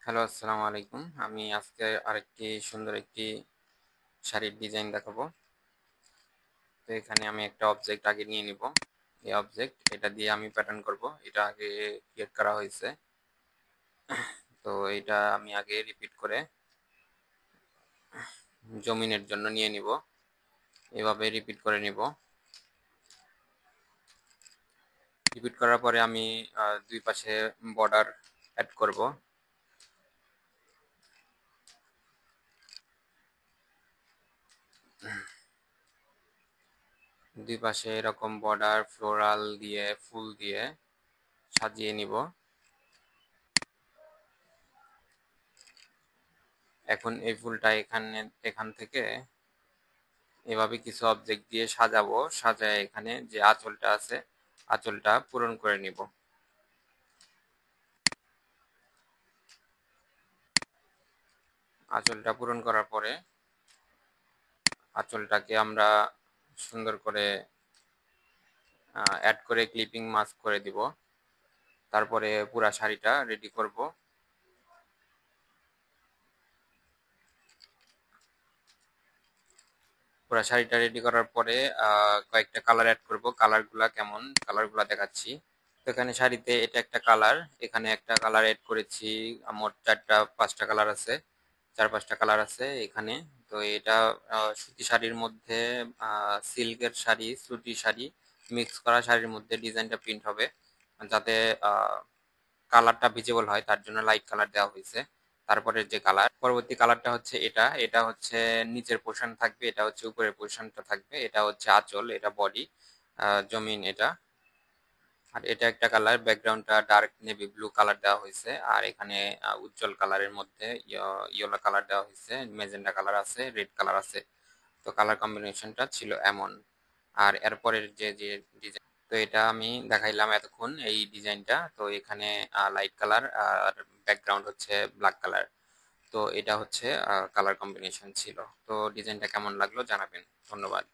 Hello, আসসালামু আলাইকুম। আমি আজকে আরেকটি সুন্দর একটি শাড়ির ডিজাইন দেখাবো। তো এখানে আমি একটা অবজেক্ট আগে নিয়ে নিব। এই অবজেক্ট এটা দিয়ে আমি প্যাটার্ন করব। এটা আগে ক্রিয়েট করা হয়েছে। তো এটা আমি আগে রিপিট করে জমিনের জন্য নিয়ে নিব। এভাবে রিপিট করে নিব। রিপিট করার পরে আমি দুই পাশে বর্ডার অ্যাড করব। দুই পাশে এরকম বর্ডার ফ্লোরাল দিয়ে ফুল দিয়ে সাজিয়ে নিব। এখন এই ফুলটা এখান থেকে এভাবে কিছু অবজেক্ট দিয়ে সাজাবো। সাজায় এখানে যে আঁচলটা আছে আঁচলটা পূরণ করে নিব। আঁচলটা পূরণ করার পরে আঁচলটাকে আমরা সুন্দর করে অ্যাড করে ক্লিপিং মাস্ক করে দিব। তারপরে পুরা শাড়িটা রেডি করব। পুরা শাড়িটা রেডি করার পরে কয়েকটা কালার অ্যাড করব। কালারগুলা কেমন, কালারগুলা দেখাচ্ছি। তো এখানে শাড়িতে এটা একটা কালার, এখানে একটা কালার এড করেছি। মোট চারটা পাঁচটা কালার আছে, চার পাঁচটা কালার আছে এখানে। তো এটা সুতি শাড়ির মধ্যে, সিল্কের শাড়ি, সুতি শাড়ি মিক্স করা শাড়ির মধ্যে ডিজাইনটা প্রিন্ট হবে, যাতে কালারটা ভিজিবল হয় তার জন্য লাইট কালার দেওয়া হয়েছে। তারপরে যে কালার, পরবর্তী কালারটা হচ্ছে এটা। এটা হচ্ছে নিচের পোর্শন থাকবে, এটা হচ্ছে উপরের পোর্শনটা থাকবে। এটা হচ্ছে আঁচল, এটা বডি, জমিন এটা। আর এটা একটা কালার, ব্যাকগ্রাউন্ডটা ডার্ক নেভি ব্লু কালার দেওয়া হয়েছে। আর এখানে উজ্জ্বল কালারের মধ্যে ইয়েলো কালার দেওয়া হয়েছে, মেজেন্টা কালার আছে, রেড কালার আছে। তো কালার কম্বিনেশনটা ছিল এমন। আর এরপরের যে যে ডিজাইন, তো এটা আমি দেখাইলাম এতক্ষণ এই ডিজাইনটা। তো এখানে লাইট কালার আর ব্যাকগ্রাউন্ড হচ্ছে ব্ল্যাক কালার। তো এটা হচ্ছে কালার কম্বিনেশন ছিল। তো ডিজাইনটা কেমন লাগলো জানাবেন। ধন্যবাদ।